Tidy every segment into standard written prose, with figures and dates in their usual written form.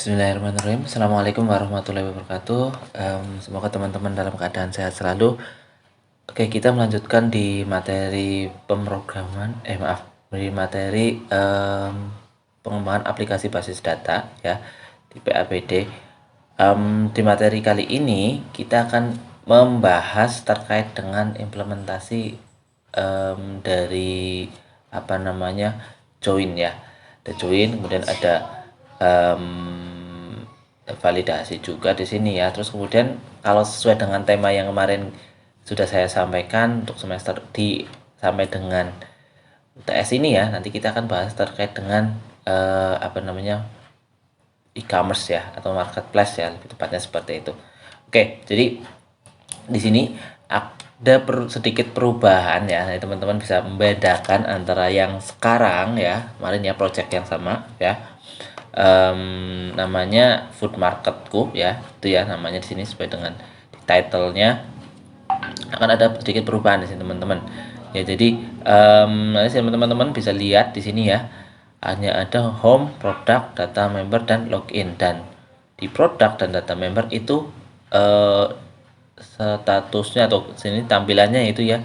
Bismillahirrahmanirrahim. Assalamualaikum warahmatullahi wabarakatuh. Semoga teman-teman dalam keadaan sehat selalu. Oke, kita melanjutkan di materi pemrograman, di materi pengembangan aplikasi basis data ya di PABD. Di materi kali ini kita akan membahas terkait dengan implementasi dari join ya. Ada join, kemudian ada validasi juga di sini ya. Terus kemudian kalau sesuai dengan tema yang kemarin sudah saya sampaikan untuk semester sampai dengan UTS ini ya, nanti kita akan bahas terkait dengan e-commerce ya, atau marketplace ya, lebih tepatnya seperti itu. Oke, jadi di sini ada sedikit perubahan ya. Jadi teman-teman bisa membedakan antara yang sekarang ya, kemarin ya project yang sama ya, namanya food marketku ya, itu ya namanya di sini sesuai dengan di title-nya. Akan ada sedikit perubahan di sini teman-teman ya. Jadi nanti teman-teman bisa lihat di sini ya, hanya ada home, produk, data member, dan login. Dan di produk dan data member itu statusnya atau sini tampilannya itu ya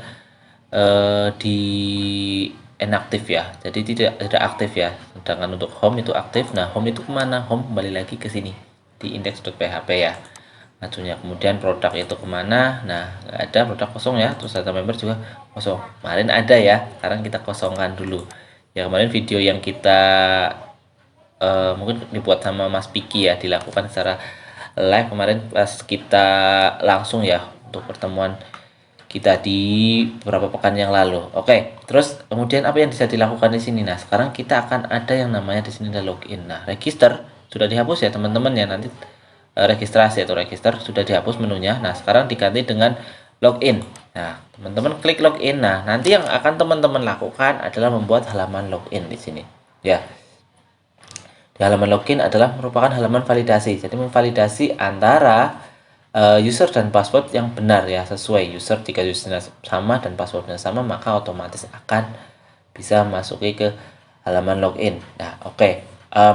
di inaktif ya, jadi tidak aktif ya. Sedangkan untuk home itu aktif. Nah, home itu kemana? Home kembali lagi ke sini di index.php ya maksudnya. Kemudian produk itu kemana? Nah, nggak ada, produk kosong ya. Terus data member juga kosong. Kemarin ada ya, sekarang kita kosongkan dulu ya. Kemarin video yang kita mungkin dibuat sama Mas Piki ya, dilakukan secara live kemarin pas kita langsung ya untuk pertemuan kita di beberapa pekan yang lalu. Oke, terus kemudian apa yang bisa dilakukan di sini? Nah, sekarang kita akan ada yang namanya di sini ada login. Nah, register sudah dihapus ya teman-teman ya. Nanti registrasi atau register sudah dihapus menunya. Nah, sekarang diganti dengan login. Nah, teman-teman klik login. Nah, nanti yang akan teman-teman lakukan adalah membuat halaman login di sini. Ya. Di halaman login adalah merupakan halaman validasi. Jadi memvalidasi antara user dan password yang benar ya, sesuai user. Jika usernya sama dan passwordnya sama, maka otomatis akan bisa masuki ke halaman login. Nah, oke.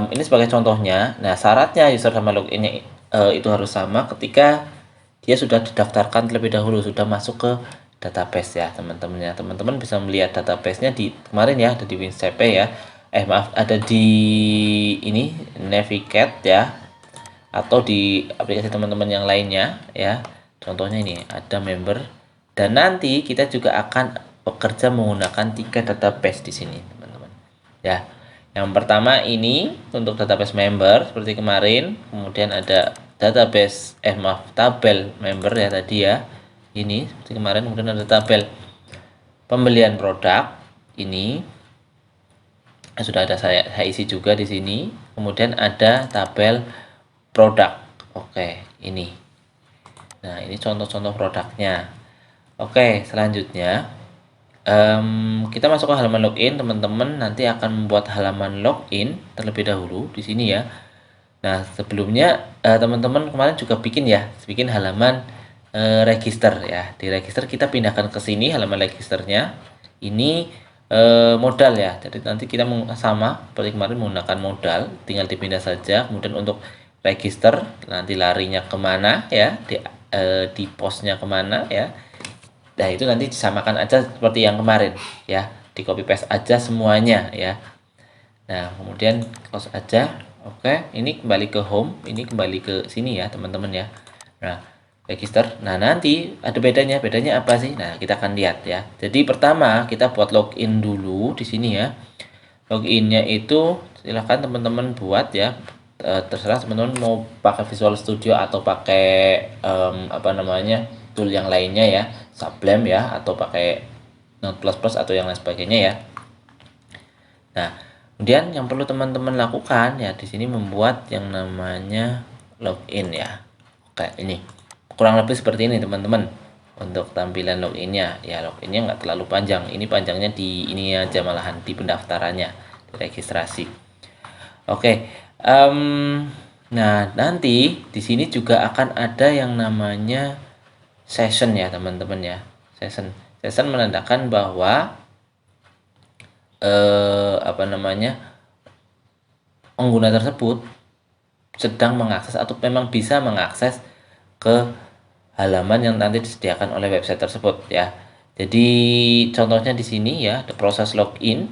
Ini sebagai contohnya. Nah, syaratnya user sama loginnya itu harus sama ketika dia sudah didaftarkan terlebih dahulu, sudah masuk ke database ya teman-teman ya. Teman-teman bisa melihat database-nya di kemarin ya, ada di WinCP ya. Ada di ini Navigate ya, atau di aplikasi teman-teman yang lainnya ya. Contohnya ini ada member, dan nanti kita juga akan bekerja menggunakan 3 database di sini teman-teman ya. Yang pertama ini untuk database member seperti kemarin, kemudian ada database tabel member ya tadi ya, ini seperti kemarin. Kemudian ada tabel pembelian produk, ini sudah ada saya isi juga di sini. Kemudian ada tabel produk. Oke, ini. Nah, ini contoh-contoh produknya. Oke, selanjutnya kita masuk ke halaman login. Teman-teman nanti akan membuat halaman login terlebih dahulu di sini ya. Nah, sebelumnya teman-teman kemarin juga bikin halaman register ya. Di register kita pindahkan ke sini halaman registernya. Ini modal ya. Jadi nanti kita sama seperti kemarin menggunakan modal, tinggal dipindah saja. Kemudian untuk register nanti larinya kemana ya, di postnya kemana ya. Nah, itu nanti disamakan aja seperti yang kemarin ya, di copy paste aja semuanya ya. Nah, kemudian close aja. Oke, ini kembali ke home, ini kembali ke sini ya teman-teman ya. Nah, register. Nah, nanti ada bedanya apa sih? Nah, kita akan lihat ya. Jadi pertama kita buat login dulu di sini ya. Loginnya itu silahkan teman-teman buat ya. Terserah teman-teman mau pakai Visual Studio atau pakai tool yang lainnya ya, Sublime ya, atau pakai Node++ atau yang lain sebagainya ya. Nah, kemudian yang perlu teman-teman lakukan ya di sini membuat yang namanya login ya. Oke, ini kurang lebih seperti ini teman-teman untuk tampilan loginnya ya. Loginnya nggak terlalu panjang, ini panjangnya di ini aja, malahan di pendaftarannya, di registrasi. Oke, nah nanti di sini juga akan ada yang namanya session ya teman-teman ya. Session menandakan bahwa pengguna tersebut sedang mengakses atau memang bisa mengakses ke halaman yang nanti disediakan oleh website tersebut ya. Jadi contohnya di sini ya, the proses login.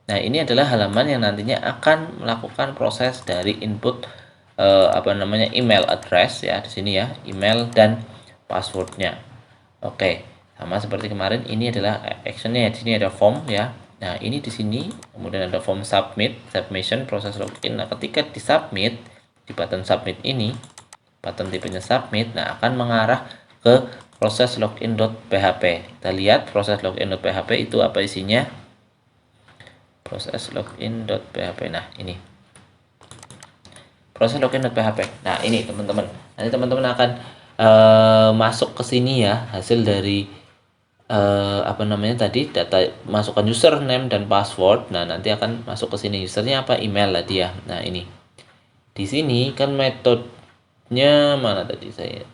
Nah, ini adalah halaman yang nantinya akan melakukan proses dari input email address ya di sini ya, email dan passwordnya. Oke, sama seperti kemarin, ini adalah actionnya ya. Di sini ada form ya. Nah, ini di sini kemudian ada form submission, proses login. Nah, ketika di submit di button submit ini, button tipenya submit, nah akan mengarah ke proses login.php. Kita lihat proses login.php itu apa isinya. Proses login.php. Nah, ini proses login.php. Nah, ini teman-teman. Nanti teman-teman akan masuk ke sini ya, hasil dari tadi data masukkan username dan password. Nah, nanti akan masuk ke sini. Usernya apa? Email lah dia. Nah, ini. Di sini kan metodenya mana tadi saya?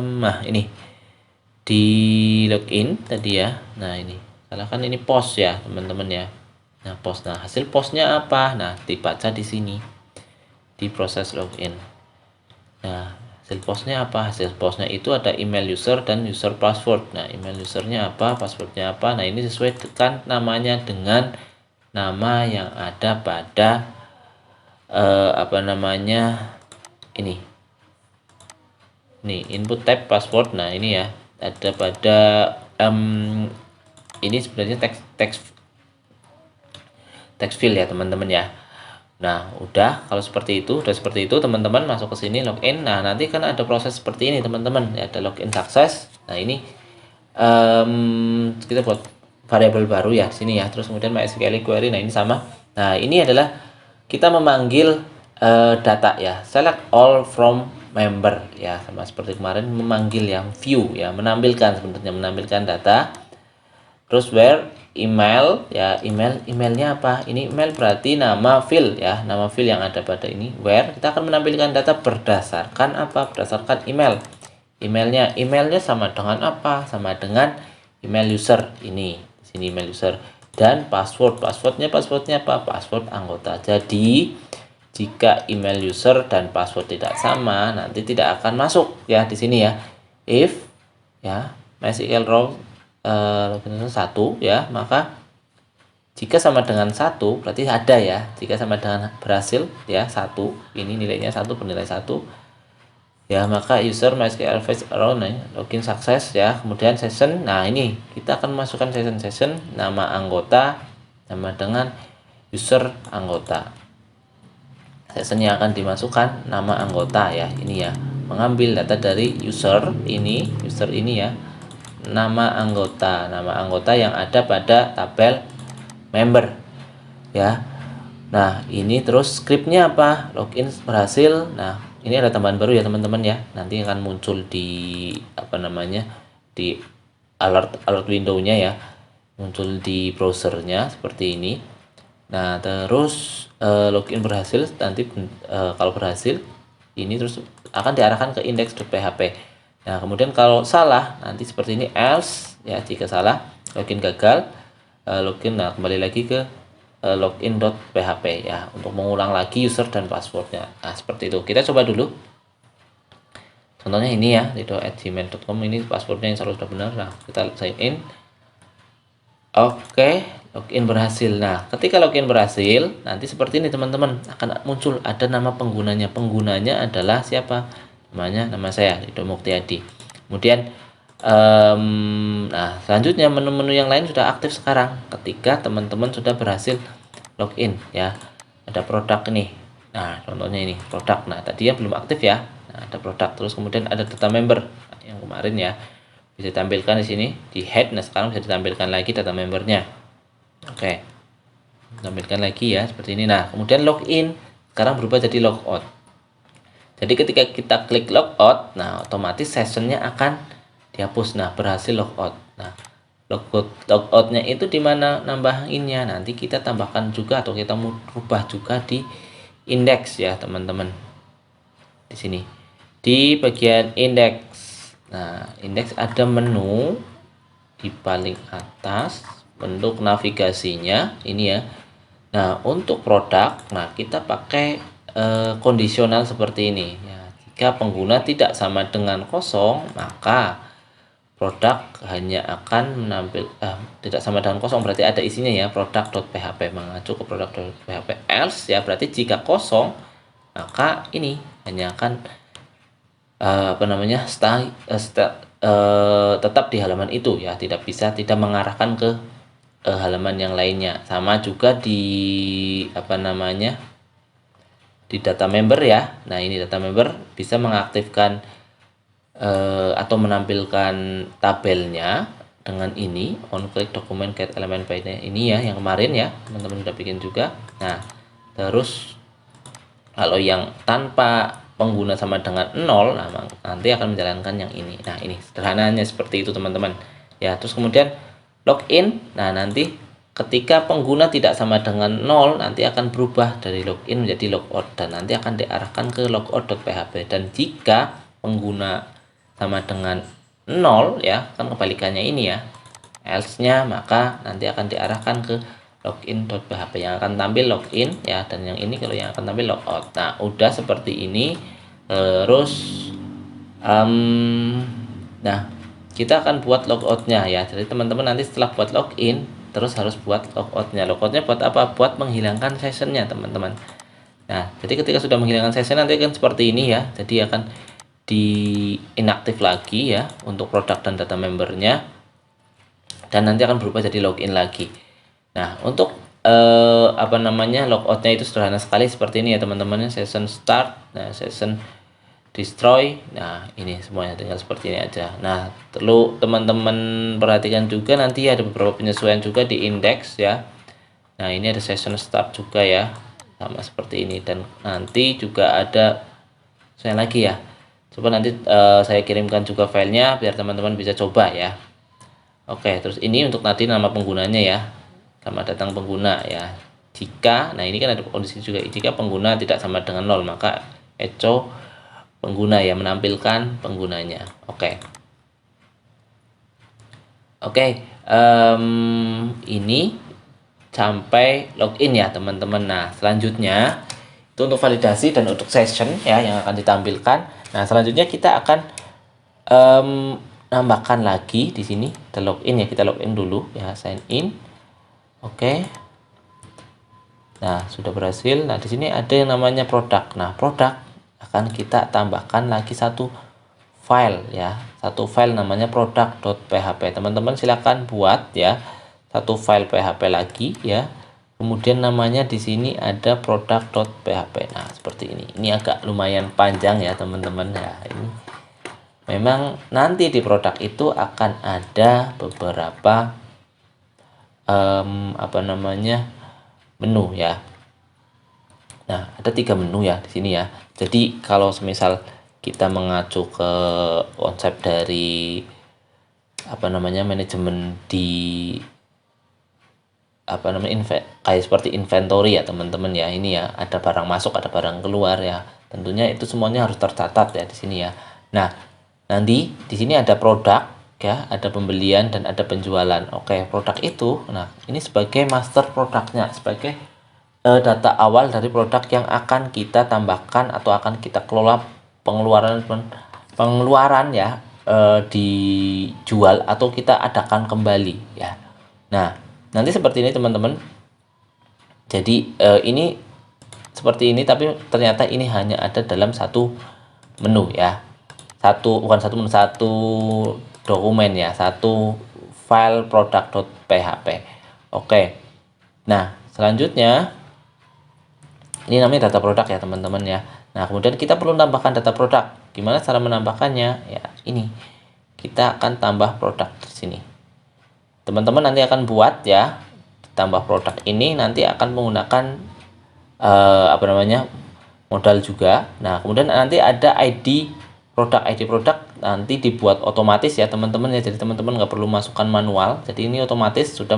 Nah, ini. Di login tadi ya. Nah, ini. Kan ini post ya, teman-teman ya. Nah, post. Nah, hasil postnya apa? Nah, dibaca di sini. Di proses login. Nah, hasil postnya apa? Hasil postnya itu ada email user dan user password. Nah, email usernya apa? Passwordnya apa? Nah, ini sesuaikan namanya dengan nama yang ada pada ini. Nih, input type password. Nah, ini ya. Ada pada ini sebenarnya text field ya, teman-teman ya. Nah, udah seperti itu teman-teman masuk ke sini login. Nah, nanti kan ada proses seperti ini teman-teman ya, ada login sukses. Nah, ini kita buat variabel baru ya sini ya. Terus kemudian MySQL query. Nah, ini sama. Nah, ini adalah kita memanggil data ya, select all from member ya, sama seperti kemarin memanggil yang view ya, menampilkan data. Terus where email ya, emailnya apa? Ini email berarti nama field ya, nama field yang ada pada ini. Where kita akan menampilkan data berdasarkan apa? Berdasarkan emailnya sama dengan apa? Sama dengan email user ini. Di sini email user dan passwordnya apa? Password anggota. Jadi jika email user dan password tidak sama, nanti tidak akan masuk ya di sini ya. If ya MySQL row login 1 ya, maka jika sama dengan 1 berarti ada ya. Jika sama dengan berhasil ya 1, ini nilainya 1 bernilai 1 ya, maka user MySQL fetch around login sukses ya. Kemudian session. Nah, ini kita akan masukkan session nama anggota sama dengan user anggota. Session yang akan dimasukkan nama anggota ya, ini ya, mengambil data dari user ini ya, nama anggota yang ada pada tabel member ya. Nah, ini terus scriptnya apa? Login berhasil. Nah, ini ada tambahan baru ya teman-teman ya, nanti akan muncul di di alert window-nya ya, muncul di browsernya seperti ini. Nah, terus login berhasil nanti kalau berhasil ini terus akan diarahkan ke index.php. Nah, kemudian kalau salah nanti seperti ini, else ya, jika salah login gagal, login. Nah, kembali lagi ke login.php ya, untuk mengulang lagi user dan passwordnya. Nah, seperti itu. Kita coba dulu. Contohnya ini ya, rido@gmail.com, ini passwordnya yang sudah benar. Nah, kita sign in. Oke, login berhasil. Nah, ketika login berhasil, nanti seperti ini teman-teman, akan muncul ada nama penggunanya. Penggunanya adalah siapa? Nama saya Rido Muktiadi. Kemudian nah, selanjutnya menu-menu yang lain sudah aktif sekarang ketika teman-teman sudah berhasil login ya. Ada produk nih. Nah, contohnya ini produk. Nah, tadi ya belum aktif ya. Nah, ada produk. Terus kemudian ada data member yang kemarin ya, bisa ditampilkan di sini di head. Nah, sekarang bisa ditampilkan lagi data membernya. Oke, tampilkan lagi ya seperti ini. Nah, kemudian login sekarang berubah jadi logout. Jadi ketika kita klik logout, nah otomatis sessionnya akan dihapus. Nah, berhasil logout. Nah, logoutnya itu di mana nambahinnya? Nanti kita tambahkan juga atau kita mau rubah juga di indeks ya teman-teman. Di sini di bagian indeks. Nah, indeks ada menu di paling atas, bentuk navigasinya ini ya. Nah, untuk produk, nah kita pakai kondisional seperti ini ya. Jika pengguna tidak sama dengan kosong, maka produk hanya akan menampil tidak sama dengan kosong, berarti ada isinya ya, produk.php mengacu ke produk.php. Else ya, berarti jika kosong, maka ini hanya akan tetap di halaman itu ya, tidak mengarahkan ke halaman yang lainnya. Sama juga di di data member ya. Nah, ini data member bisa mengaktifkan atau menampilkan tabelnya dengan ini on click document get element by ini ya, yang kemarin ya teman-teman sudah bikin juga. Nah, terus kalau yang tanpa pengguna sama dengan 0, nah nanti akan menjalankan yang ini. Nah, ini sederhananya seperti itu teman-teman ya. Terus kemudian login, nah nanti ketika pengguna tidak sama dengan 0, nanti akan berubah dari login menjadi logout dan nanti akan diarahkan ke logout.php. Dan jika pengguna sama dengan 0 ya, kan kebalikannya ini ya, else-nya, maka nanti akan diarahkan ke login.php yang akan tampil login ya, dan yang ini kalau yang akan tampil logout. Nah, udah seperti ini. Terus nah, kita akan buat logoutnya ya. Jadi teman-teman nanti setelah buat login, terus harus buat logoutnya. Logoutnya buat apa? Buat menghilangkan sessionnya teman-teman. Nah, jadi ketika sudah menghilangkan session nanti kan seperti ini ya. Jadi akan di inaktif lagi ya untuk produk dan data membernya, dan nanti akan berubah jadi login lagi. Nah, untuk logoutnya itu sederhana sekali seperti ini ya teman-teman. Session start, nah session destroy, nah ini semuanya tinggal seperti ini aja. Nah, perlu teman-teman perhatikan juga nanti ada beberapa penyesuaian juga di index ya. Nah, ini ada session start juga ya, sama seperti ini, dan nanti juga ada saya lagi ya. Coba nanti saya kirimkan juga filenya biar teman-teman bisa coba ya. Oke, terus ini untuk nanti nama penggunanya ya, selamat datang pengguna ya. Jika, nah ini kan ada kondisi juga, jika pengguna tidak sama dengan 0, maka echo pengguna ya, menampilkan penggunanya. Oke. Ini sampai login ya teman-teman. Nah, selanjutnya itu untuk validasi dan untuk session ya yang akan ditampilkan. Nah, selanjutnya kita akan nambahkan lagi di sini kita login ya, kita login dulu ya, sign in. Oke. Nah, sudah berhasil. Nah, di sini ada yang namanya produk. Nah, produk akan kita tambahkan lagi satu file ya, satu file namanya produk.php. Teman-teman silakan buat ya satu file PHP lagi ya. Kemudian namanya di sini ada produk.php. Nah, seperti ini. Ini agak lumayan panjang ya, teman-teman ya. Ini memang nanti di produk itu akan ada beberapa menu ya. Nah, ada 3 menu ya di sini ya. Jadi kalau semisal kita mengacu ke konsep dari manajemen di kayak seperti inventory ya teman-teman ya. Ini ya, ada barang masuk, ada barang keluar ya. Tentunya itu semuanya harus tercatat ya di sini ya. Nah, nanti di sini ada produk ya, ada pembelian dan ada penjualan. Oke, produk itu, nah ini sebagai master produknya, sebagai data awal dari produk yang akan kita tambahkan atau akan kita kelola pengeluaran ya, dijual atau kita adakan kembali ya. Nah, nanti seperti ini teman-teman. Jadi ini seperti ini, tapi ternyata ini hanya ada dalam satu menu ya. Satu dokumen ya, satu file product.php. Oke. Nah, selanjutnya ini namanya data produk ya teman-teman ya. Nah, kemudian kita perlu tambahkan data produk. Gimana cara menambahkannya? Ya, ini. Kita akan tambah produk di sini. Teman-teman nanti akan buat ya, tambah produk ini nanti akan menggunakan modal juga. Nah, kemudian nanti ada ID produk nanti dibuat otomatis ya teman-teman ya. Jadi teman-teman nggak perlu masukkan manual. Jadi ini otomatis sudah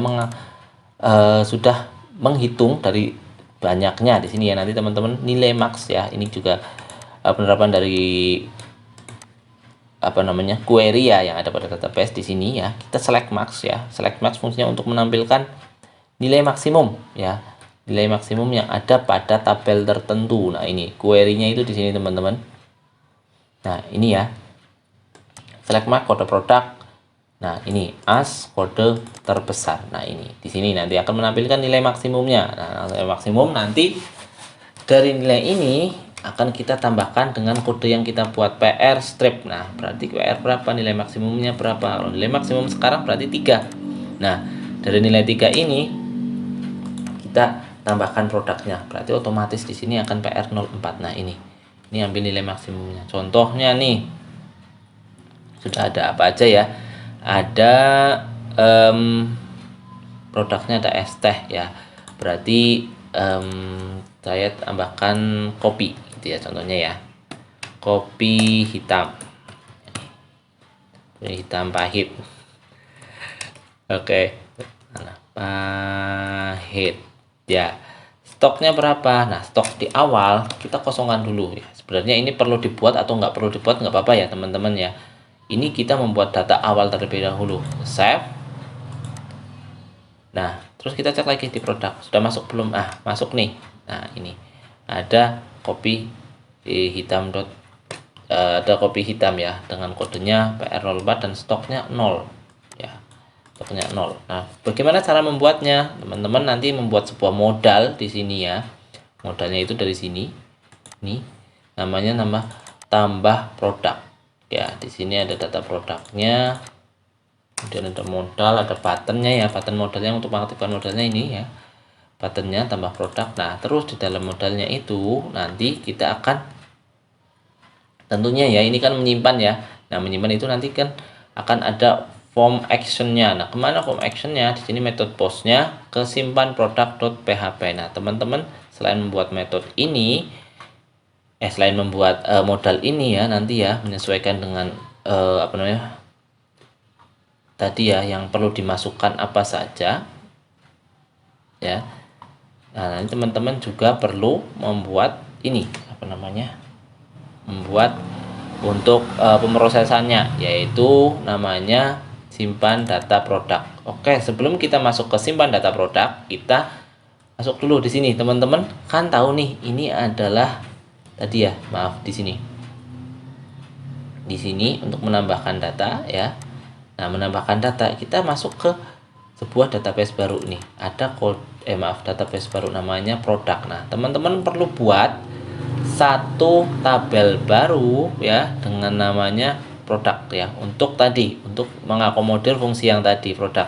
menghitung dari banyaknya di sini ya. Nanti teman-teman nilai max ya. Ini juga penerapan dari query ya yang ada pada database di sini ya. Kita select max ya. Select max fungsinya untuk menampilkan nilai maksimum ya. nilai maksimum yang ada pada tabel tertentu. Nah, ini query-nya itu di sini, teman-teman. Nah, ini ya. Select mark kode produk. Nah, ini as kode terbesar. Nah, ini di sini nanti akan menampilkan nilai maksimumnya. Nah, nilai maksimum nanti dari nilai ini akan kita tambahkan dengan kode yang kita buat PR strip. Nah, berarti PR berapa, nilai maksimumnya berapa? Nilai maksimum sekarang berarti 3. Nah, dari nilai 3 ini kita tambahkan produknya. Berarti otomatis di sini akan PR 04. Nah, ini ambil nilai maksimumnya. Contohnya nih, sudah ada apa aja ya? Ada produknya, ada es teh ya, berarti saya tambahkan kopi gitu ya, contohnya ya, kopi hitam pahit. Oke. Nah, pahit ya. Stoknya berapa? Nah, stok di awal kita kosongkan dulu ya. Sebenarnya ini perlu dibuat atau nggak perlu dibuat nggak apa-apa ya, teman-teman ya. Ini kita membuat data awal terlebih dahulu. Save. Nah, terus kita cek lagi di produk. Sudah masuk belum? Masuk nih. Nah, ini ada kopi hitam ada kopi hitam ya, dengan kodenya PR04 dan stoknya 0 ya. Stoknya 0. Nah, bagaimana cara membuatnya? Teman-teman nanti membuat sebuah modal di sini ya. Modalnya itu dari sini. Nih, namanya tambah produk. Ya, di sini ada data produknya. Kemudian ada modal, ada buttonnya ya, button modalnya untuk mengaktifkan modalnya ini ya, buttonnya tambah produk. Nah, terus di dalam modalnya itu nanti kita akan tentunya ya, ini kan menyimpan ya. Nah, menyimpan itu nanti kan akan ada form actionnya. Nah, kemana form actionnya? Di sini method postnya ke simpan produk.php. Nah, teman-teman selain membuat metode ini, selain membuat modal ini ya, nanti ya menyesuaikan dengan apa namanya tadi ya, yang perlu dimasukkan apa saja ya. Nah, nanti teman-teman juga perlu membuat ini apa namanya, membuat untuk pemrosesannya, yaitu namanya simpan data produk. Oke, sebelum kita masuk ke simpan data produk, kita masuk dulu di sini. Teman-teman kan tahu nih, ini adalah tadi ya, maaf di sini. Di sini untuk menambahkan data ya. Nah, menambahkan data, kita masuk ke sebuah database baru nih. Ada database baru namanya produk. Nah, teman-teman perlu buat satu tabel baru ya dengan namanya produk ya, untuk mengakomodir fungsi yang tadi produk.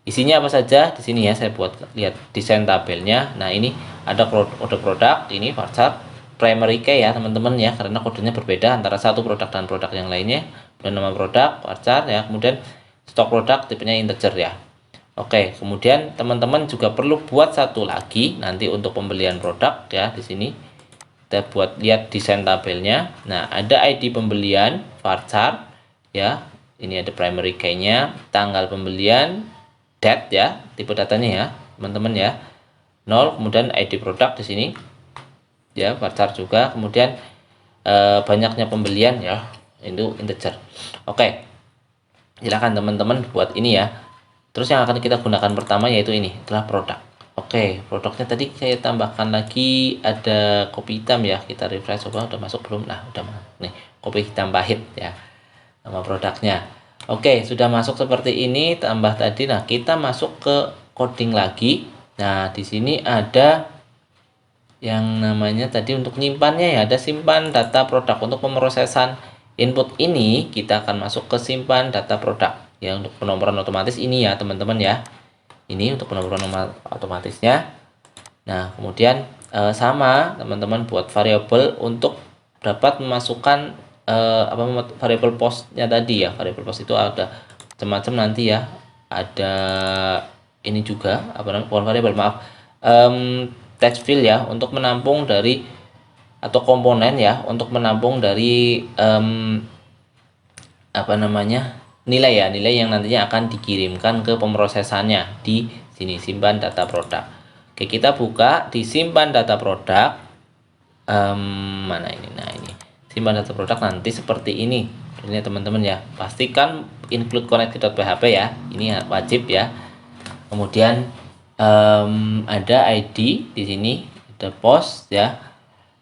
Isinya apa saja di sini ya, saya buat lihat desain tabelnya. Nah, ini ada kode produk, ini varchar primary key ya teman-teman ya, karena kodenya berbeda antara satu produk dan produk yang lainnya. Dan nama produk varchar ya, kemudian stok produk tipenya integer ya. Oke, kemudian teman-teman juga perlu buat satu lagi nanti untuk pembelian produk ya. Di sini kita buat lihat desain tabelnya. Nah, ada ID pembelian varchar ya, ini ada primary key-nya, tanggal pembelian, date ya, tipe datanya ya teman-teman ya, 0, kemudian ID produk di sini ya, varchar juga, kemudian banyaknya pembelian ya, itu integer. Oke, silakan teman-teman buat ini ya. Terus yang akan kita gunakan pertama yaitu ini adalah produk. Oke, produknya tadi saya tambahkan lagi ada kopi hitam ya, kita refresh coba udah masuk belum. Nah, udah masuk nih, kopi hitam pahit ya nama produknya. Oke, sudah masuk seperti ini, tambah tadi. Nah, kita masuk ke coding lagi. Nah, di sini ada yang namanya tadi untuk menyimpannya ya, ada simpan data produk. Untuk pemrosesan input ini kita akan masuk ke simpan data produk ya, untuk penomoran otomatis ini ya teman-teman ya. Ini untuk penomoran otomatisnya. Nah, kemudian sama teman-teman buat variabel untuk dapat memasukkan variabel postnya tadi ya. Variabel post itu ada macam-macam nanti ya, ada ini juga apa namanya, bukan variabel, maaf, text field ya, untuk menampung dari atau komponen ya, untuk menampung dari apa namanya, nilai ya, nilai yang nantinya akan dikirimkan ke pemrosesannya di sini, simpan data produk. Oke, kita buka di simpan data produk. Mana ini? Nah, ini simpan data produk nanti seperti ini. Ini teman-teman ya, pastikan include connected.php ya, ini wajib ya. Kemudian ada ID di sini, ada post ya.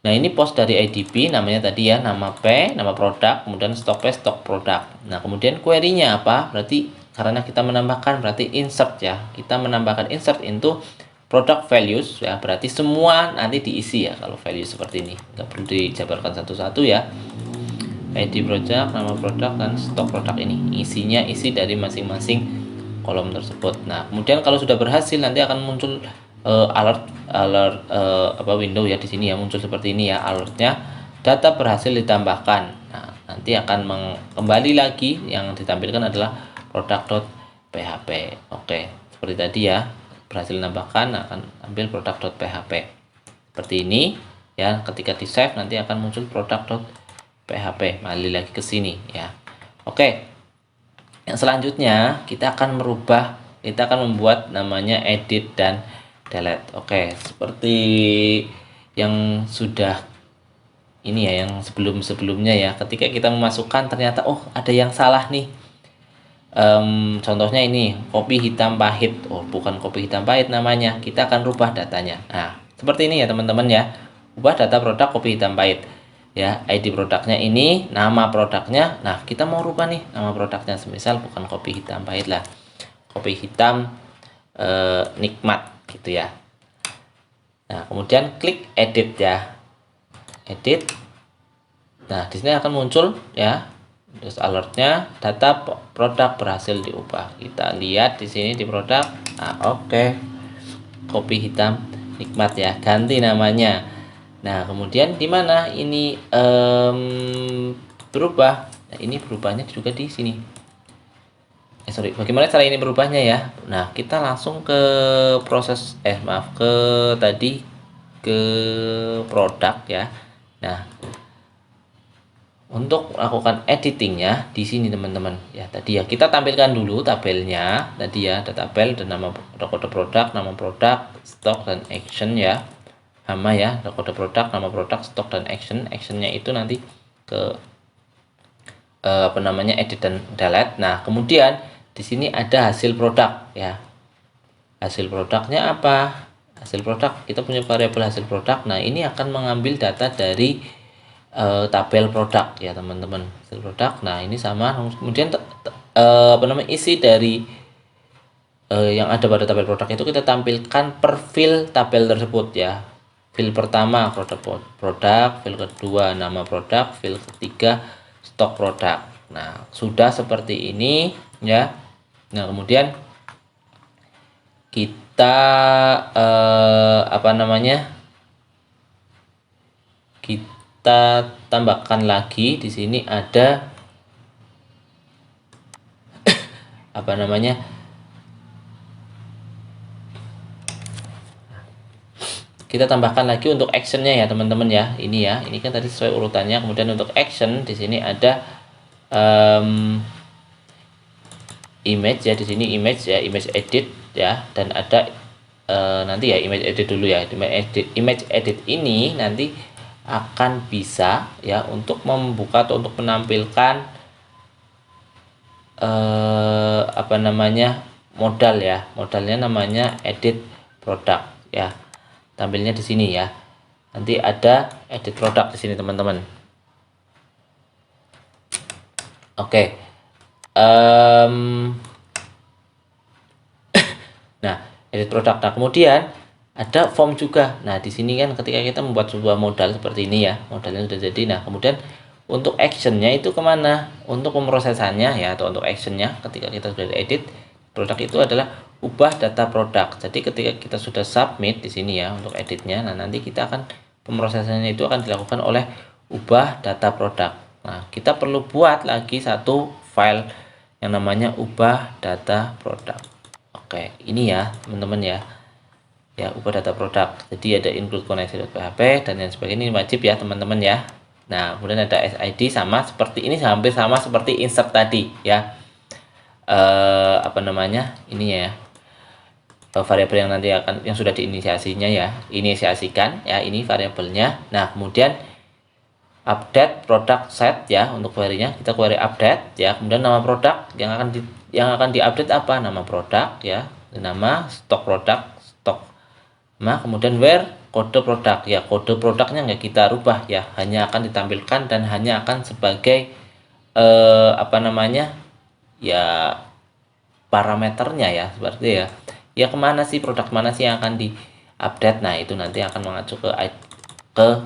Nah, ini post dari IDP namanya tadi ya, nama P, nama produk, kemudian stok P, stok produk. Nah, kemudian query-nya apa? Berarti karena kita menambahkan berarti insert ya. Kita menambahkan insert into product values ya, berarti semua nanti diisi ya kalau value seperti ini. Nggak perlu dijabarkan satu-satu ya. ID produk, nama produk, dan stok produk ini. Isinya isi dari masing-masing kolom tersebut. Nah, kemudian kalau sudah berhasil nanti akan muncul alert window ya di sini ya, muncul seperti ini ya alertnya, data berhasil ditambahkan. Nah, nanti akan kembali lagi yang ditampilkan adalah produk.php. Oke, seperti tadi ya, berhasil ditambahkan akan ambil produk.php seperti ini ya. Ketika di save nanti akan muncul produk.php, kembali lagi ke sini ya. Oke, yang selanjutnya kita akan membuat namanya edit dan delete. Oke, seperti yang sudah ini ya, yang sebelumnya ya, ketika kita memasukkan ternyata ada yang salah nih. Contohnya ini kopi hitam pahit, bukan kopi hitam pahit namanya, kita akan rubah datanya. Nah, seperti ini ya teman-teman ya, ubah data produk kopi hitam pahit ya. ID produknya ini, nama produknya, nah kita mau rubah nih nama produknya, semisal bukan kopi hitam pahit lah, kopi hitam nikmat gitu ya. Nah, kemudian klik edit ya, edit. Nah, di sini akan muncul ya, terus alertnya data produk berhasil diubah. Kita lihat di sini di produk. Nah, oke, kopi hitam nikmat ya, ganti namanya. Nah, kemudian di mana ini berubah? Nah, ini berubahnya juga di sini. Bagaimana cara ini berubahnya ya? Nah, kita langsung ke proses ke produk ya. Nah, untuk melakukan editingnya di sini teman-teman ya, tadi ya kita tampilkan dulu tabelnya tadi ya, ada tabel dan nama kode produk, nama produk, stok, dan action ya, sama ya, ada kode produk, nama produk, stok, dan actionnya itu nanti ke edit dan delete. Nah, kemudian di sini ada hasil produk ya. Hasil produknya apa? Hasil produk, kita punya variabel hasil produk. Nah, ini akan mengambil data dari tabel produk ya teman-teman, hasil produk. Nah, ini sama. Kemudian isi dari yang ada pada tabel produk itu kita tampilkan per fil tabel tersebut ya. Fil pertama produk, fil kedua nama produk, fil ketiga stok produk. Nah, sudah seperti ini ya. Nah, kemudian kita kita tambahkan lagi di sini ada kita tambahkan lagi untuk actionnya ya teman-teman ya. Ini kan tadi sesuai urutannya. Kemudian untuk action di sini ada image ya, di sini image ya, image edit ya, dan ada nanti ya image edit dulu ya. Image edit ini nanti akan bisa ya untuk membuka atau untuk menampilkan modal ya. Modalnya namanya edit produk ya. Tampilnya di sini ya. Nanti ada edit produk di sini teman-teman. Oke. Nah, edit produk. Nah, kemudian ada form juga. Nah, di sini kan ketika kita membuat sebuah modal seperti ini ya, modalnya sudah jadi. Nah, kemudian untuk actionnya itu kemana? Untuk pemrosesannya ya, atau untuk actionnya ketika kita sudah edit produk itu adalah ubah data produk. Jadi ketika kita sudah submit di sini ya untuk editnya, nah nanti kita akan pemrosesannya itu akan dilakukan oleh ubah data produk. Nah, kita perlu buat lagi satu file yang namanya ubah data produk. Oke, ini ya teman-teman ya. Ya, ubah data produk. Jadi ada include connect.php dan yang sebagainya, ini wajib ya teman-teman ya. Nah, kemudian ada SID sama seperti ini, hampir sama seperti insert tadi ya. Ini ya. Variabel yang nanti yang sudah diinisiasinya ya, inisiasikan ya, ini variabelnya. Nah, kemudian update product set ya, untuk query-nya kita query update ya. Kemudian nama produk yang akan diupdate apa? Nama produk ya, nama stok produk, kemudian where kode produk ya, kode produknya nggak kita rubah ya, hanya akan ditampilkan dan hanya akan sebagai apa namanya ya, parameternya ya, seperti ya kemana sih, produk mana sih yang akan di update. Nah itu nanti akan mengacu ke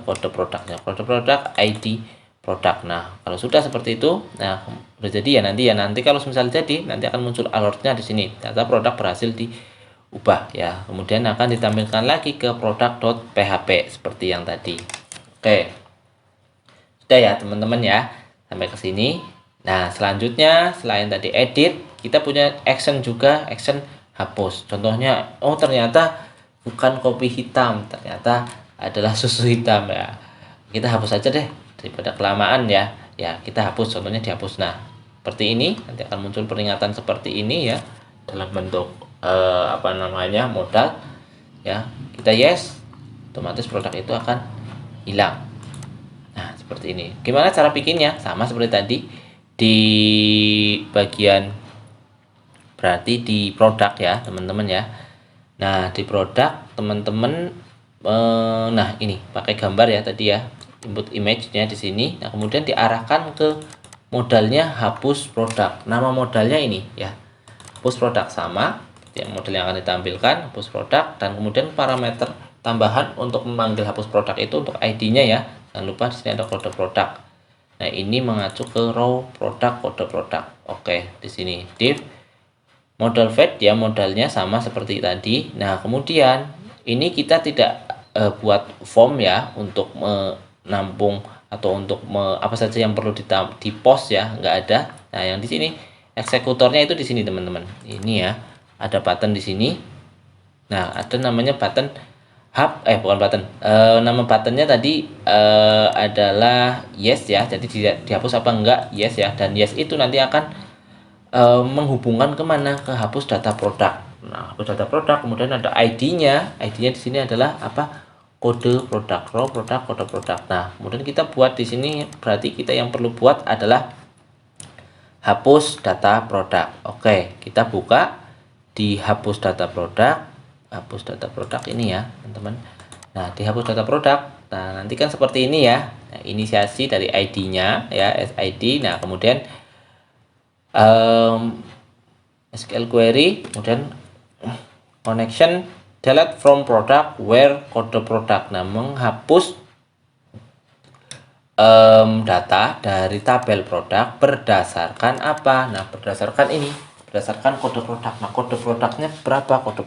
kode produknya, kode produk ID produk. Nah kalau sudah seperti itu, nah udah jadi ya, nanti kalau misalnya jadi, nanti akan muncul alertnya di sini, data produk berhasil diubah ya, kemudian akan ditampilkan lagi ke produk.php seperti yang tadi. Oke, sudah ya teman-teman ya, sampai ke sini. Nah selanjutnya selain tadi edit, kita punya action juga, action hapus. Contohnya, oh ternyata bukan kopi hitam, ternyata adalah susu hitam ya, kita hapus aja deh daripada kelamaan ya. Ya kita hapus, contohnya dihapus. Nah seperti ini, nanti akan muncul peringatan seperti ini ya, dalam bentuk apa namanya, modal ya. Kita yes, otomatis produk itu akan hilang. Nah seperti ini. Gimana cara bikinnya? Sama seperti tadi di bagian, berarti di produk ya teman-teman ya. Nah di produk teman-teman, nah ini pakai gambar ya tadi ya, input image-nya di sini. Nah kemudian diarahkan ke modalnya hapus produk, nama modalnya ini ya, hapus produk, sama yang model yang akan ditampilkan hapus produk, dan kemudian parameter tambahan untuk memanggil hapus produk itu untuk ID-nya ya, jangan lupa di sini ada kode produk. Nah ini mengacu ke raw produk, kode produk. Oke, di sini div modal fetch ya, modalnya sama seperti tadi. Nah kemudian ini kita tidak buat form ya untuk menampung atau untuk apa saja yang perlu di post ya, nggak ada. Nah yang di sini eksekutornya itu di sini teman-teman, ini ya, ada button di sini. Nah ada namanya button hub, bukan button, nama buttonnya tadi adalah yes ya, jadi dihapus apa enggak, yes ya, dan yes itu nanti akan menghubungkan kemana, ke hapus data produk. Nah hapus data produk, kemudian ada ID-nya, ID-nya di sini adalah apa, kode produk, raw produk, kode produk. Nah kemudian kita buat di sini, berarti kita yang perlu buat adalah hapus data produk. Oke, kita buka di hapus data produk, hapus data produk ini ya teman-teman. Nah di hapus data produk, nah nanti kan seperti ini ya. Nah, inisiasi dari ID-nya ya, SID. Nah kemudian SQL query, kemudian connection delete from product where kode produk. Nah menghapus data dari tabel produk berdasarkan apa? Nah berdasarkan ini, berdasarkan kode produk. Nah kode produknya berapa? Kode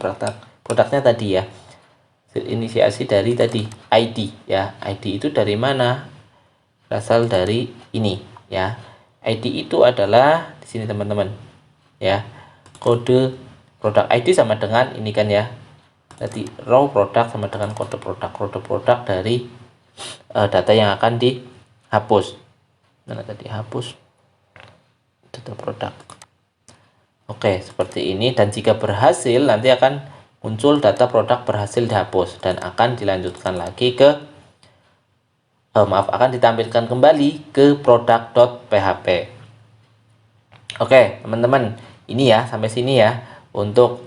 produknya tadi ya, inisiasi dari tadi ID ya. ID itu dari mana? Berasal dari ini ya. ID itu adalah di sini teman-teman ya, kode produk. ID sama dengan ini kan ya, tadi raw produk sama dengan kode produk dari data yang akan dihapus. Mana tadi hapus data produk. Oke seperti ini, dan jika berhasil nanti akan muncul data produk berhasil dihapus dan akan dilanjutkan lagi ke akan ditampilkan kembali ke produk.php. Oke teman-teman, ini ya sampai sini ya untuk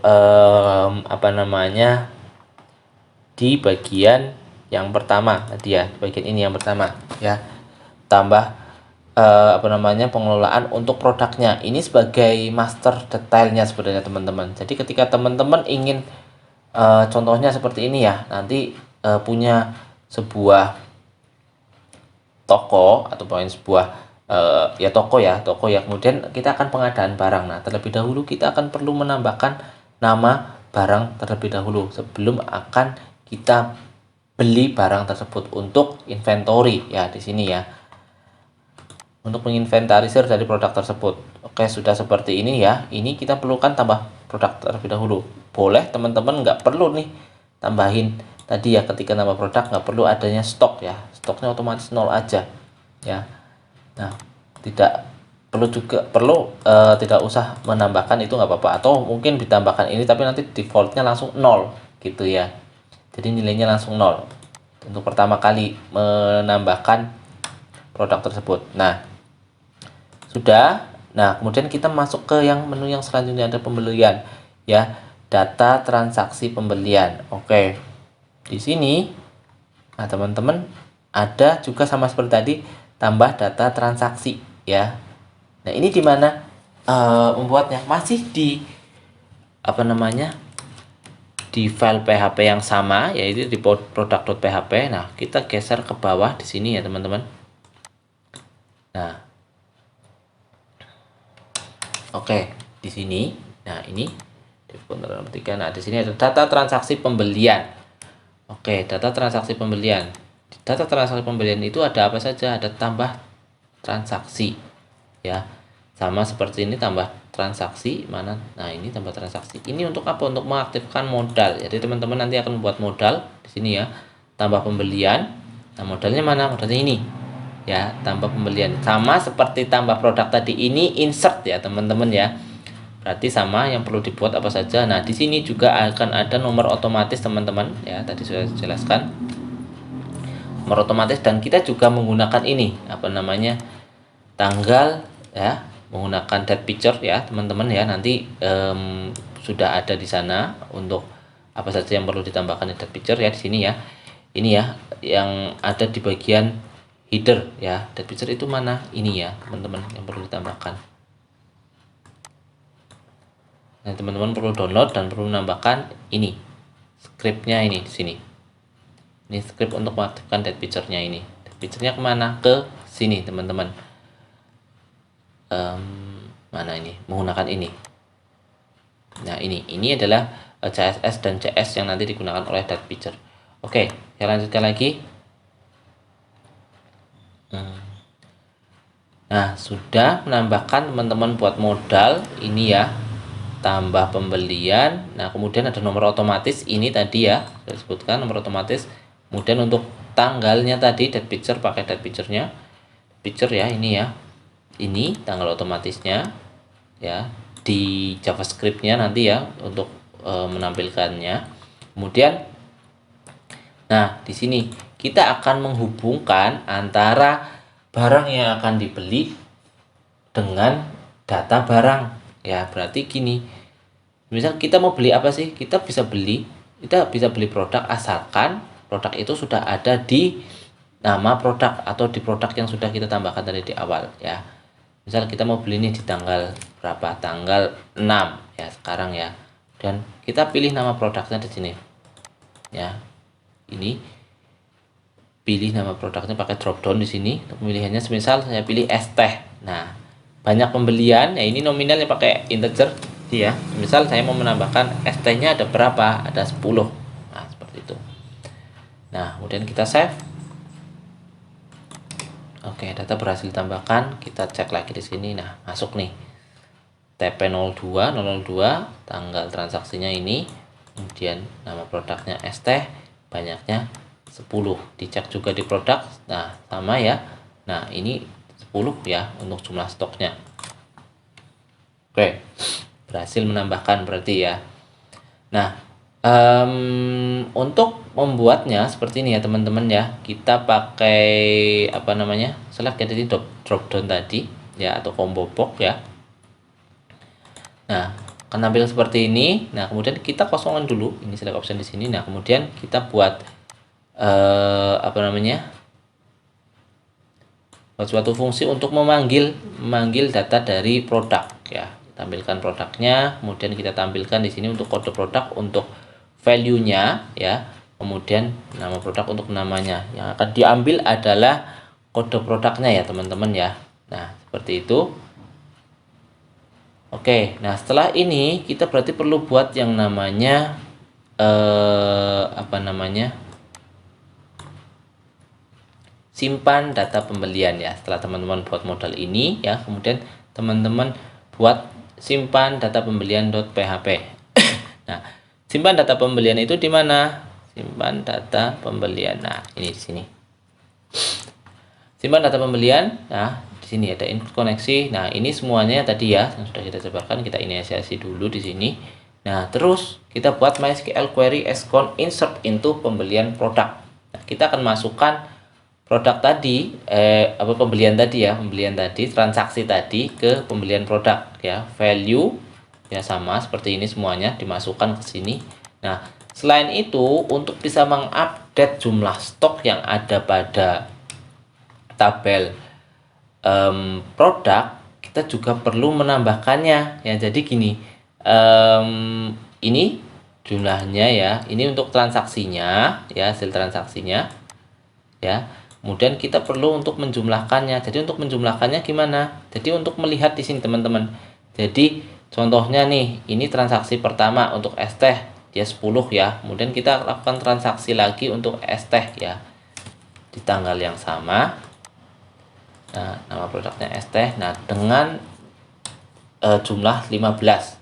apa namanya, di bagian yang pertama tadi ya, di bagian ini yang pertama ya, tambah apa namanya, pengelolaan untuk produknya. Ini sebagai master detailnya sebenarnya teman-teman. Jadi ketika teman-teman ingin contohnya seperti ini ya, nanti punya sebuah toko atau sebuah ya toko ya, kemudian kita akan pengadaan barang. Nah terlebih dahulu kita akan perlu menambahkan nama barang terlebih dahulu sebelum akan kita beli barang tersebut untuk inventory ya, di sini ya, untuk menginventarisir dari produk tersebut. Oke sudah seperti ini ya, ini kita perlukan tambah produk terlebih dahulu. Boleh teman-teman nggak perlu nih tambahin tadi ya, ketika nama produk nggak perlu adanya stok ya, stoknya otomatis 0 aja ya. Nah tidak perlu tidak usah menambahkan itu, nggak apa-apa, atau mungkin ditambahkan ini tapi nanti defaultnya langsung 0 gitu ya, jadi nilainya langsung 0 untuk pertama kali menambahkan produk tersebut. Nah sudah. Nah kemudian kita masuk ke yang menu yang selanjutnya, ada pembelian ya, data transaksi pembelian. Oke di sini, nah teman-teman ada juga sama seperti tadi tambah data transaksi ya. Nah ini di mana membuatnya masih di apa namanya di file PHP yang sama, yaitu di product.php. Nah kita geser ke bawah di sini ya teman-teman. Nah oke, di sini. Nah ini nah di sini ada data transaksi pembelian. Oke, data transaksi pembelian. Di data transaksi pembelian itu ada apa saja? Ada tambah transaksi ya. Sama seperti ini tambah transaksi mana? Nah, ini tambah transaksi. Ini untuk apa? Untuk mengaktifkan modal. Jadi teman-teman nanti akan membuat modal di sini ya. Tambah pembelian. Nah, modalnya mana? Modalnya ini. Ya, tambah pembelian. Sama seperti tambah produk tadi, ini insert ya, teman-teman ya. Berarti sama, yang perlu dibuat apa saja. Nah, di sini juga akan ada nomor otomatis teman-teman ya, tadi sudah jelaskan. Nomor otomatis, dan kita juga menggunakan ini apa namanya? Tanggal ya, menggunakan date picture ya, teman-teman ya. Nanti sudah ada di sana untuk apa saja yang perlu ditambahkan di date picture ya di sini ya. Ini ya yang ada di bagian header ya. Date picture itu mana? Ini ya, teman-teman, yang perlu ditambahkan. Nah, teman-teman perlu download dan perlu menambahkan ini scriptnya ini di sini. Ini script untuk mengaktifkan date picture-nya ini. Date picture-nya kemana? Ke sini, teman-teman. Mana ini? Menggunakan ini. Nah, ini adalah CSS dan CS yang nanti digunakan oleh date picture. Oke, saya lanjutkan lagi. Nah, sudah menambahkan teman-teman buat modal ini ya. Tambah pembelian. Nah kemudian ada nomor otomatis ini tadi ya, saya sebutkan nomor otomatis. Kemudian untuk tanggalnya tadi date picture, pakai date picture-nya picture ya, ini ya, ini tanggal otomatisnya ya, di JavaScript-nya nanti ya untuk menampilkannya. Kemudian nah di sini kita akan menghubungkan antara barang yang akan dibeli dengan data barang ya. Berarti gini, misal kita mau beli apa sih, kita bisa beli produk asalkan produk itu sudah ada di nama produk atau di produk yang sudah kita tambahkan tadi di awal ya. Misal kita mau beli ini di tanggal berapa, tanggal 6 ya sekarang ya, dan kita pilih nama produknya di sini ya. Ini pilih nama produknya pakai drop down di sini. Untuk pemilihannya semisal saya pilih es teh. Nah banyak pembelian ya, ini nominalnya pakai integer ya. Misal saya mau menambahkan ST-nya ada berapa? Ada 10. Nah, seperti itu. Nah, kemudian kita save. Oke, data berhasil ditambahkan. Kita cek lagi di sini. Nah, masuk nih. TP02 002, tanggal transaksinya ini. Kemudian nama produknya ST, banyaknya 10. Dicek juga di produk. Nah, sama ya. Nah, ini 10 ya untuk jumlah stoknya. Oke, berhasil menambahkan berarti ya. Nah untuk membuatnya seperti ini ya teman-teman ya, kita pakai apa namanya, select ya, jadi drop down tadi ya, atau combo box ya. Nah akan tampil seperti ini. Nah kemudian kita kosongkan dulu ini select option di sini. Nah kemudian kita buat apa namanya, suatu fungsi untuk memanggil data dari produk ya. Tampilkan produknya, kemudian kita tampilkan di sini untuk kode produk untuk value-nya ya, kemudian nama produk untuk namanya. Yang akan diambil adalah kode produknya ya teman-teman ya. Nah seperti itu. Oke, nah setelah ini kita berarti perlu buat yang namanya apa namanya, simpan data pembelian ya. Setelah teman-teman buat modal ini ya, kemudian teman-teman buat simpan data pembelian.php. Nah, simpan data pembelian itu di mana? Simpan data pembelian. Nah, ini di sini. Simpan data pembelian. Nah, di sini ada input koneksi. Nah, ini semuanya tadi ya yang sudah kita cobakan, kita inisiasi dulu di sini. Nah, terus kita buat MySQL query SQL insert into pembelian produk. Nah, kita akan masukkan produk tadi pembelian tadi ya, transaksi tadi ke pembelian produk ya. Value ya sama seperti ini semuanya dimasukkan ke sini. Nah Selain itu, untuk bisa mengupdate jumlah stok yang ada pada tabel produk, kita juga perlu menambahkannya. Ya, jadi gini, ini jumlahnya ya, ini untuk transaksinya ya, hasil transaksinya ya. Kemudian kita perlu untuk menjumlahkannya. Jadi untuk menjumlahkannya gimana? Jadi untuk melihat di sini teman-teman. Jadi contohnya nih, ini transaksi pertama untuk es teh dia 10 ya. Kemudian kita lakukan transaksi lagi untuk es teh ya. Di tanggal yang sama. Nah, nama produknya es teh. Nah, dengan jumlah 15.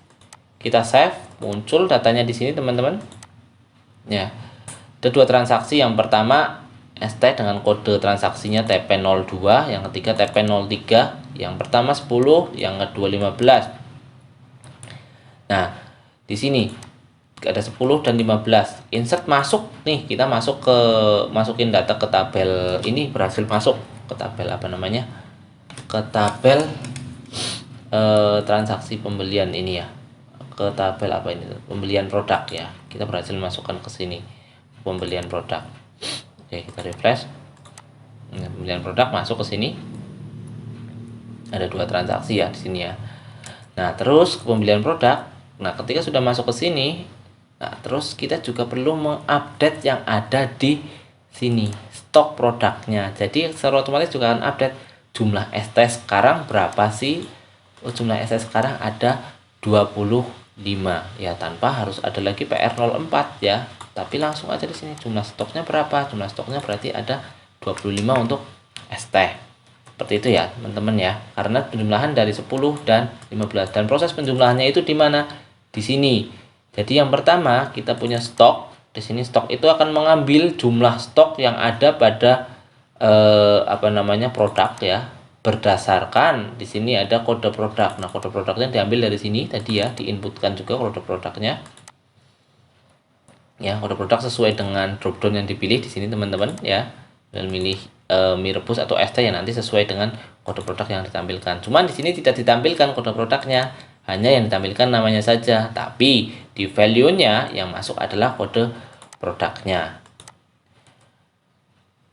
Kita save, muncul datanya di sini teman-teman. Ya. Ada dua transaksi. Yang pertama es teh dengan kode transaksinya TP02, yang ketiga TP03. Yang pertama 10, yang kedua 15. Nah, di sini ada 10 dan 15. Insert masuk nih, kita masukin data ke tabel ini, berhasil masuk ke tabel apa namanya? Ke tabel transaksi pembelian ini ya. Ke tabel apa ini? Pembelian produk ya. Kita berhasil masukkan ke sini. Pembelian produk. Oke, kita refresh. Nah, pembelian produk masuk ke sini. Ada dua transaksi ya di sini ya. Nah, terus pembelian produk. Nah, ketika sudah masuk ke sini, nah, terus kita juga perlu mengupdate yang ada di sini, stok produknya. Jadi secara otomatis juga akan update jumlah es teh sekarang berapa sih? Oh, jumlah es teh sekarang ada 25 ya, tanpa harus ada lagi PR04 ya. Tapi langsung aja di sini jumlah stoknya berapa? Jumlah stoknya berarti ada 25 untuk es teh. Seperti itu ya, teman-teman ya. Karena penjumlahan dari 10 dan 15, dan proses penjumlahannya itu di mana? Di sini. Jadi yang pertama kita punya stok. Di sini stok itu akan mengambil jumlah stok yang ada pada produk ya, berdasarkan di sini ada kode produk. Nah, kode produknya diambil dari sini tadi ya, diinputkan juga kode produknya. Ya, kode produk sesuai dengan dropdown yang dipilih di sini teman-teman ya. Dan milih mie rebus atau es teh yang nanti sesuai dengan kode produk yang ditampilkan. Cuman di sini tidak ditampilkan kode produknya, hanya yang ditampilkan namanya saja, tapi di value-nya yang masuk adalah kode produknya.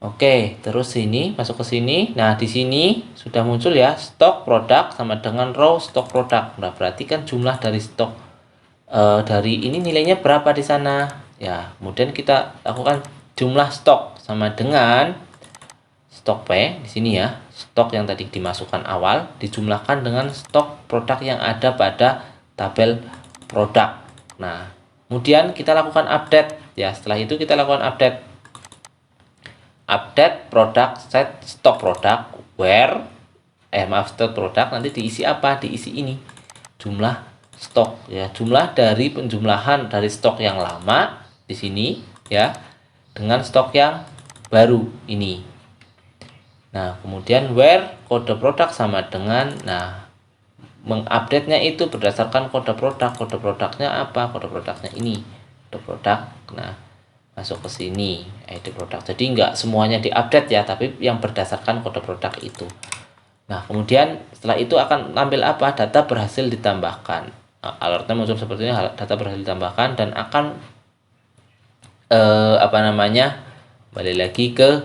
Oke, terus sini masuk ke sini. Nah, di sini sudah muncul ya, stok produk sama dengan row stok produk. Nah, berarti kan jumlah dari stok dari ini nilainya berapa di sana? Ya, kemudian kita lakukan jumlah stok sama dengan stok P di sini ya. Stok yang tadi dimasukkan awal dijumlahkan dengan stok produk yang ada pada tabel produk. Nah, kemudian kita lakukan update ya. Setelah itu kita lakukan update produk set stok produk where stok produk nanti diisi apa? Diisi ini. Jumlah stok ya. Jumlah dari penjumlahan dari stok yang lama di sini ya dengan stok yang baru ini. Nah, kemudian where kode produk sama dengan, nah, mengupdate-nya itu berdasarkan kode produk. Kode produknya apa? Kode produknya ini. Kode produk. Nah, masuk ke sini ID produk. Jadi enggak semuanya diupdate ya, tapi yang berdasarkan kode produk itu. Nah, kemudian setelah itu akan tampil apa? Data berhasil ditambahkan. Nah, alertnya muncul seperti ini, data berhasil ditambahkan, dan akan balik lagi ke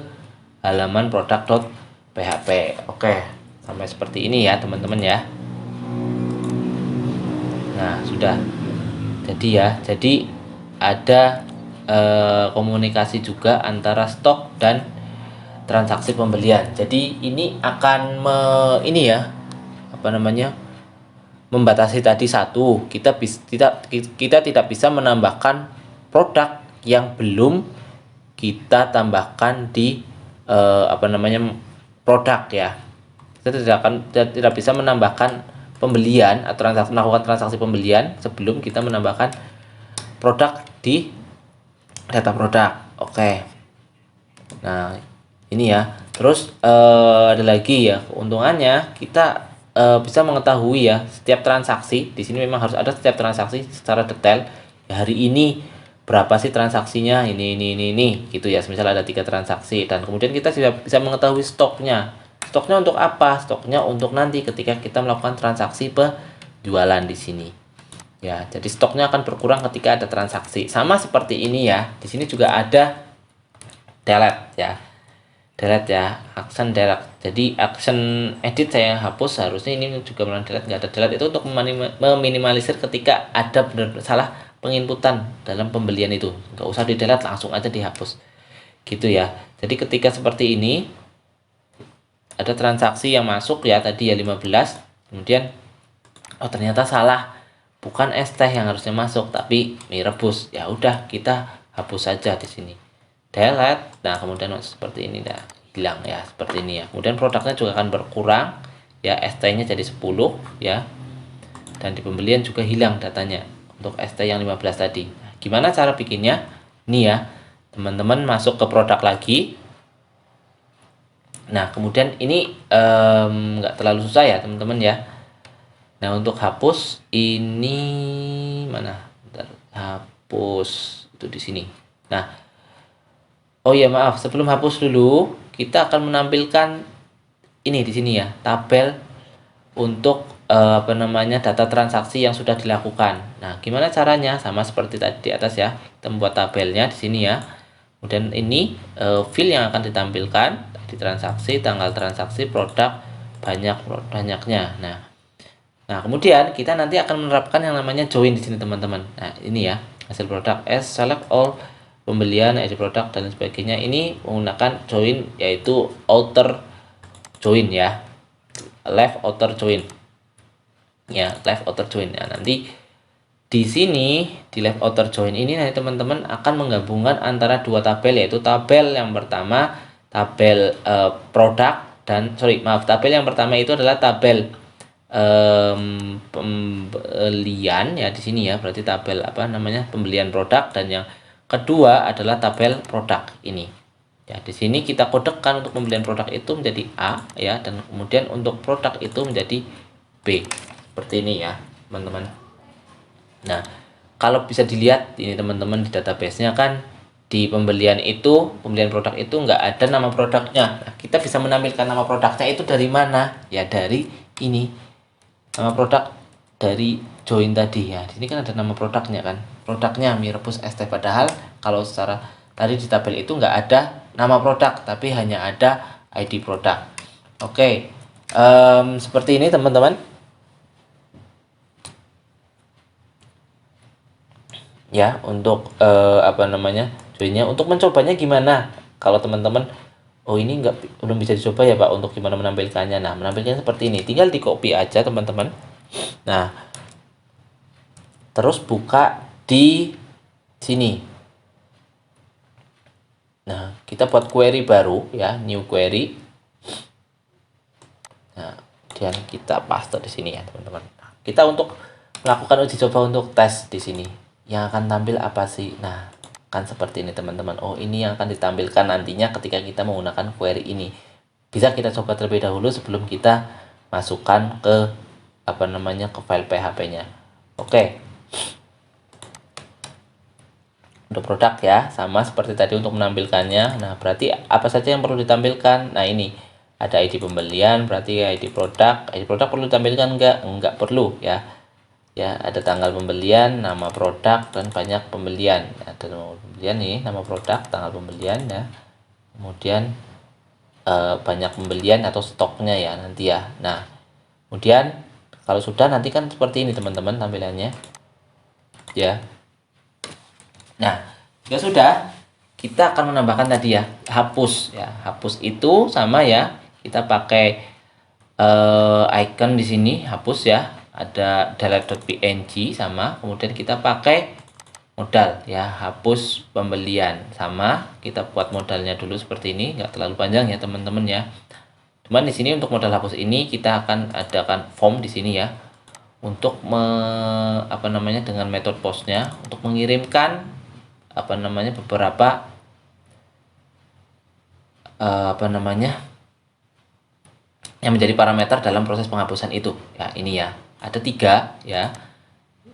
halaman produk.php. Oke, sampai seperti ini ya teman-teman ya. Nah, sudah jadi ya. Jadi ada komunikasi juga antara stok dan transaksi pembelian. Jadi ini akan membatasi tadi satu, kita tidak bisa menambahkan produk yang belum kita tambahkan di produk ya. Kita tidak bisa menambahkan pembelian atau melakukan transaksi pembelian sebelum kita menambahkan produk di data produk. Oke. Nah, ini ya. Terus ada lagi ya, keuntungannya kita bisa mengetahui ya setiap transaksi. Di sini memang harus ada setiap transaksi secara detail. Ya, hari ini berapa sih transaksinya, ini gitu ya. Misal ada 3 transaksi, dan kemudian kita bisa mengetahui stoknya untuk apa? Stoknya untuk nanti ketika kita melakukan transaksi penjualan di sini Ya, jadi stoknya akan berkurang ketika ada transaksi. Sama seperti ini ya. Di sini juga ada delete ya. Delete ya, action delete. Jadi action edit saya hapus, harusnya ini juga melalui delete, nggak ada delete. Itu untuk meminimalisir ketika ada benar-benar salah penginputan dalam pembelian itu. Nggak usah di delete, langsung aja dihapus. Gitu ya. Jadi ketika seperti ini ada transaksi yang masuk ya tadi ya 15, kemudian oh ternyata salah, bukan es teh yang harusnya masuk tapi mie rebus. Ya udah, kita hapus saja di sini, delete. Nah kemudian seperti ini dah, hilang ya, seperti ini ya. Kemudian produknya juga akan berkurang ya, es tehnya jadi 10 ya, dan di pembelian juga hilang datanya untuk es teh yang 15 tadi. Nah, gimana cara bikinnya? Nih ya, teman-teman masuk ke produk lagi. Nah kemudian ini nggak terlalu susah ya teman-teman ya. Nah untuk hapus ini mana? Bentar, hapus itu di sini. Nah, oh ya maaf, sebelum hapus dulu kita akan menampilkan ini di sini ya, tabel untuk apa namanya, data transaksi yang sudah dilakukan. Nah gimana caranya? Sama seperti tadi di atas ya, kita membuat tabelnya di sini ya. Kemudian ini field yang akan ditampilkan di transaksi, tanggal transaksi, produk, banyaknya. Nah, kemudian kita nanti akan menerapkan yang namanya join di sini teman-teman. Nah, ini ya, hasil produk as select all, pembelian, ID produk dan sebagainya. Ini menggunakan join, yaitu outer join ya. Left outer join. Ya, left outer join. Ya, nanti di sini di left outer join ini nanti teman-teman akan menggabungkan antara dua tabel, yaitu tabel yang pertama tabel produk dan tabel yang pertama itu adalah tabel pembelian ya di sini ya, berarti tabel apa namanya, pembelian produk, dan yang kedua adalah tabel produk ini. Ya, di sini kita kodekan untuk pembelian produk itu menjadi A ya, dan kemudian untuk produk itu menjadi B. Seperti ini ya, teman-teman. Nah, kalau bisa dilihat ini teman-teman di database-nya kan, di pembelian produk itu nggak ada nama produknya. Nah, kita bisa menampilkan nama produknya itu dari mana? Ya dari ini, nama produk dari join tadi ya. Di sini kan ada nama produknya kan. Produknya mie rebus es teh, padahal kalau secara tadi di tabel itu nggak ada nama produk, tapi hanya ada ID produk. Oke, seperti ini teman-teman. Ya untuk apa namanya, joinnya. Untuk mencobanya gimana? Kalau teman-teman oh ini belum bisa dicoba ya Pak, untuk gimana menampilkannya. Nah menampilkannya seperti ini, tinggal di copy aja teman-teman. Nah terus buka di sini. Nah kita buat query baru ya, new query. Nah kemudian kita paste di sini ya teman-teman. Nah, kita untuk melakukan uji coba untuk tes di sini, yang akan tampil apa sih? Nah, kan seperti ini teman-teman. Oh, ini yang akan ditampilkan nantinya ketika kita menggunakan query ini. Bisa kita coba terlebih dahulu sebelum kita masukkan ke apa namanya, ke file PHP-nya. Oke. Untuk produk ya, sama seperti tadi untuk menampilkannya. Nah, berarti apa saja yang perlu ditampilkan? Nah, ini ada ID pembelian, berarti ID produk. ID produk perlu ditampilkan enggak? Enggak perlu ya. Ya, ada tanggal pembelian, nama produk, dan banyak pembelian. Ada nama pembelian nih, nama produk, tanggal pembelian ya. Kemudian banyak pembelian atau stoknya ya nanti ya. Nah kemudian kalau sudah, nanti kan seperti ini teman-teman tampilannya ya. Nah jika sudah, kita akan menambahkan tadi ya, hapus ya. Hapus itu sama ya, kita pakai icon di sini, hapus ya, ada delete.png sama, kemudian kita pakai modal ya, hapus pembelian sama. Kita buat modalnya dulu seperti ini, nggak terlalu panjang ya teman-teman ya. Cuman di sini untuk modal hapus ini kita akan adakan form di sini ya, untuk apa namanya, dengan metode postnya, untuk mengirimkan apa namanya, beberapa apa namanya, yang menjadi parameter dalam proses penghapusan itu ya. Ini ya, ada 3 ya.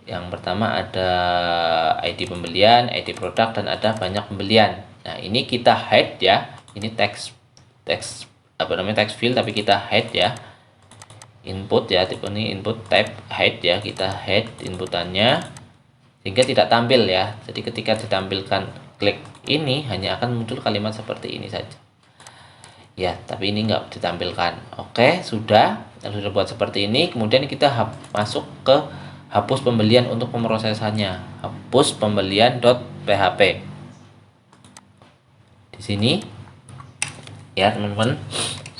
Yang pertama ada ID pembelian, ID produk, dan ada banyak pembelian. Nah ini kita hide ya, ini text apa namanya, text field, tapi kita hide ya. input ya, tipe ini input type hide ya, kita hide inputannya sehingga tidak tampil ya. Jadi ketika ditampilkan klik ini hanya akan muncul kalimat seperti ini saja ya, tapi ini enggak ditampilkan. Oke, sudah buat seperti ini. Kemudian kita masuk ke hapus pembelian untuk pemrosesannya, hapus pembelian.php di sini ya teman-teman.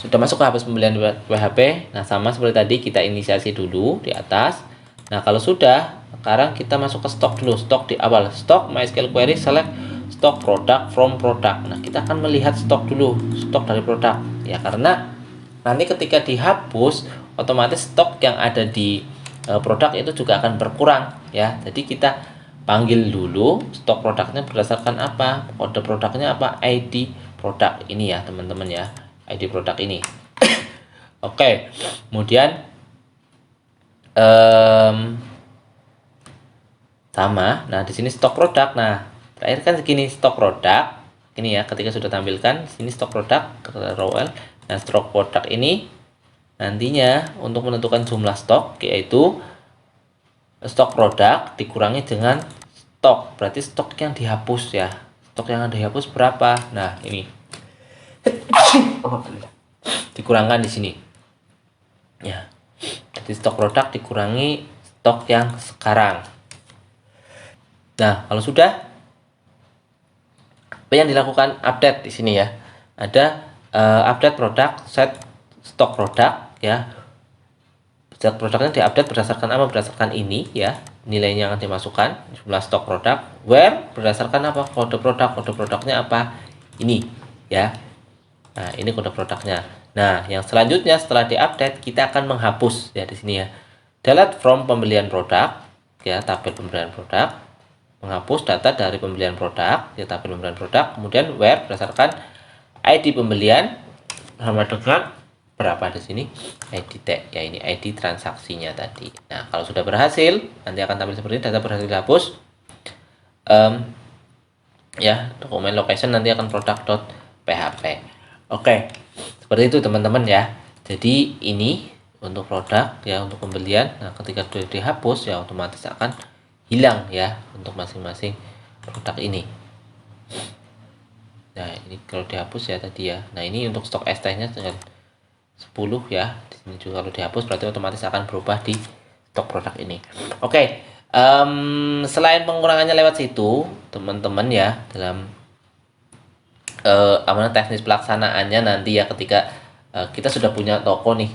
Sudah masuk ke hapus pembelian PHP. Nah, sama seperti tadi kita inisiasi dulu di atas. Nah, kalau sudah, sekarang kita masuk ke stok dulu. Stok di awal. Stok MySQL query select stock product from product. Nah, kita akan melihat stok dulu, stok dari produk. Ya, karena nanti ketika dihapus, otomatis stok yang ada di produk itu juga akan berkurang ya. Jadi kita panggil dulu stok produknya berdasarkan apa? Kode produknya apa? ID produk ini ya, teman-teman ya. ID produk ini. Oke, kemudian sama. Nah, di sini stok produk. Nah, terakhir kan segini stok produk. Ini ya, ketika sudah tampilkan sini stok produk row L. Nah, stok produk ini nantinya untuk menentukan jumlah stok yaitu stok produk dikurangi dengan stok. Berarti stok yang dihapus ya. Stok yang dihapus berapa? Nah, ini dikurangkan di sini ya. Jadi stok produk dikurangi stok yang sekarang. Nah, kalau sudah, apa yang dilakukan? Update di sini ya. Ada update produk, set stok produk ya. Set produknya diupdate berdasarkan apa? Berdasarkan ini ya. Nilainya akan dimasukkan jumlah stok produk. Where berdasarkan apa? Kode produk. Kode produknya apa? Ini ya. Nah, ini kode produknya. Nah, yang selanjutnya setelah diupdate kita akan menghapus ya di sini ya. Delete from pembelian produk ya, tabel pembelian produk. Menghapus data dari pembelian produk ya, tabel pembelian produk. Kemudian where berdasarkan ID pembelian sama dengan berapa di sini? ID tag ya, ini ID transaksinya tadi. Nah, kalau sudah berhasil nanti akan tampil seperti ini, data berhasil dihapus. Ya, dokumen location nanti akan product.php. Oke, seperti itu teman-teman ya. Jadi ini untuk produk ya, untuk pembelian. Nah, ketika sudah dihapus ya otomatis akan hilang ya untuk masing-masing produk ini. Nah, ini kalau dihapus ya tadi ya. Nah, ini untuk stok ST-nya dengan 10 ya. Di sini juga kalau dihapus berarti otomatis akan berubah di stok produk ini. Oke, selain pengurangannya lewat situ, teman-teman ya, dalam teknis pelaksanaannya nanti ya ketika kita sudah punya toko nih,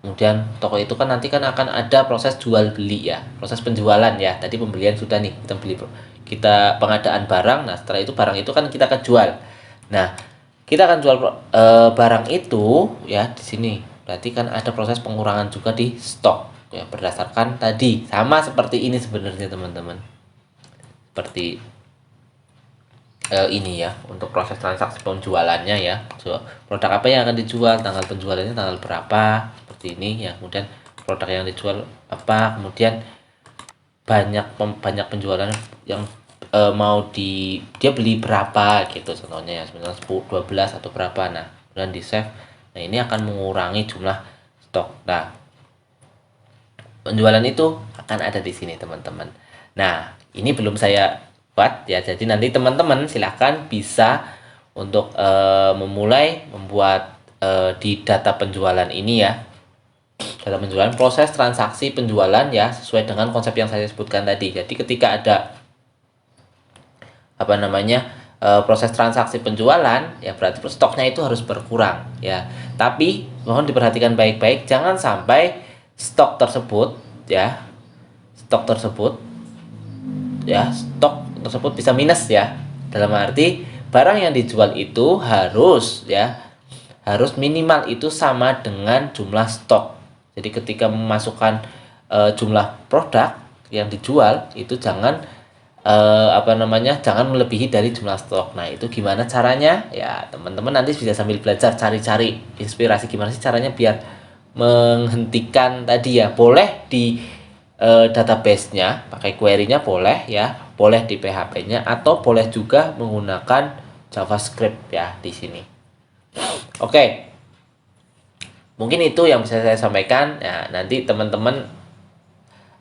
kemudian toko itu kan nanti kan akan ada proses jual beli ya, proses penjualan ya. Tadi pembelian sudah nih, kita beli, kita pengadaan barang. Nah, setelah itu barang itu kan kita akan jual. Nah, kita akan jual barang itu ya di sini. Berarti kan ada proses pengurangan juga di stok ya, berdasarkan tadi sama seperti ini sebenarnya teman-teman. Seperti ini ya, untuk proses transaksi penjualannya ya. Produk apa yang akan dijual, tanggal penjualannya tanggal berapa, seperti ini ya. Kemudian produk yang dijual apa, kemudian banyak penjualan yang mau dia beli berapa gitu contohnya ya, sebenarnya 10, 12 atau berapa. Nah, kemudian di save. Nah, ini akan mengurangi jumlah stok. Nah, penjualan itu akan ada di sini teman-teman. Nah, ini belum saya buat ya, jadi nanti teman-teman silahkan bisa untuk memulai membuat di data penjualan ini ya, data penjualan, proses transaksi penjualan ya, sesuai dengan konsep yang saya sebutkan tadi. Jadi ketika ada proses transaksi penjualan ya, berarti stoknya itu harus berkurang ya. Tapi mohon diperhatikan baik-baik, jangan sampai stok tersebut bisa minus ya. Dalam arti barang yang dijual itu harus minimal itu sama dengan jumlah stok. Jadi ketika memasukkan jumlah produk yang dijual itu jangan jangan melebihi dari jumlah stok. Nah, itu gimana caranya? Ya, teman-teman nanti bisa sambil belajar cari-cari inspirasi gimana sih caranya biar menghentikan tadi ya. Boleh di database-nya, pakai query-nya boleh ya, boleh di PHP-nya, atau boleh juga menggunakan JavaScript ya di sini. Oke. Mungkin itu yang bisa saya sampaikan. Ya, nanti teman-teman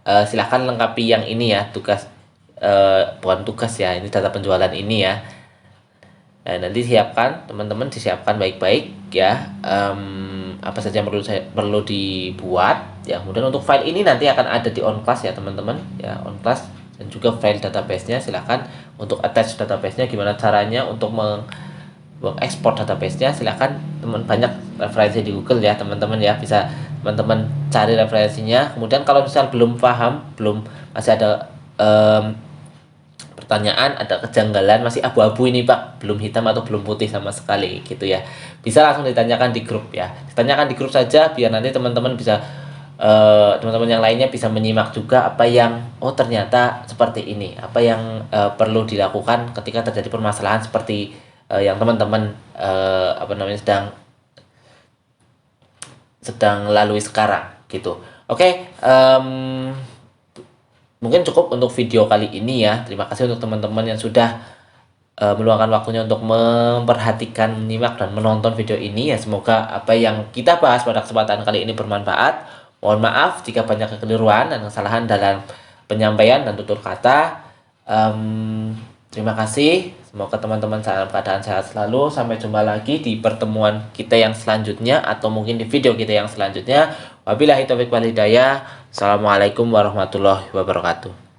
silahkan lengkapi yang ini ya, tugas bukan tugas ya, ini data penjualan ini ya. Nah, nanti siapkan, teman-teman disiapkan baik-baik ya, apa saja yang perlu dibuat ya. Kemudian untuk file ini nanti akan ada di on class ya teman-teman ya, on class, dan juga file database-nya. Silahkan untuk attach database-nya gimana caranya untuk mengekspor database-nya. Silahkan teman, banyak referensi di Google ya teman-teman ya, bisa teman-teman cari referensinya. Kemudian kalau misal belum paham, masih ada pertanyaan, ada kejanggalan, masih abu-abu ini Pak, belum hitam atau belum putih sama sekali gitu ya, bisa langsung ditanyakan di grup ya, ditanyakan di grup saja, biar nanti teman-teman bisa teman-teman yang lainnya bisa menyimak juga apa yang ternyata seperti ini, apa yang perlu dilakukan ketika terjadi permasalahan seperti yang teman-teman sedang lalui sekarang gitu. Oke, mungkin cukup untuk video kali ini ya. Terima kasih untuk teman-teman yang sudah meluangkan waktunya untuk memperhatikan, menyimak, dan menonton video ini ya. Semoga apa yang kita bahas pada kesempatan kali ini bermanfaat. Mohon maaf jika banyak kekeliruan dan kesalahan dalam penyampaian dan tutur kata. Terima kasih. Semoga teman-teman dalam keadaan sehat selalu. Sampai jumpa lagi di pertemuan kita yang selanjutnya, atau mungkin di video kita yang selanjutnya. Wabillahi taufiq wal hidayah. Assalamualaikum warahmatullahi wabarakatuh.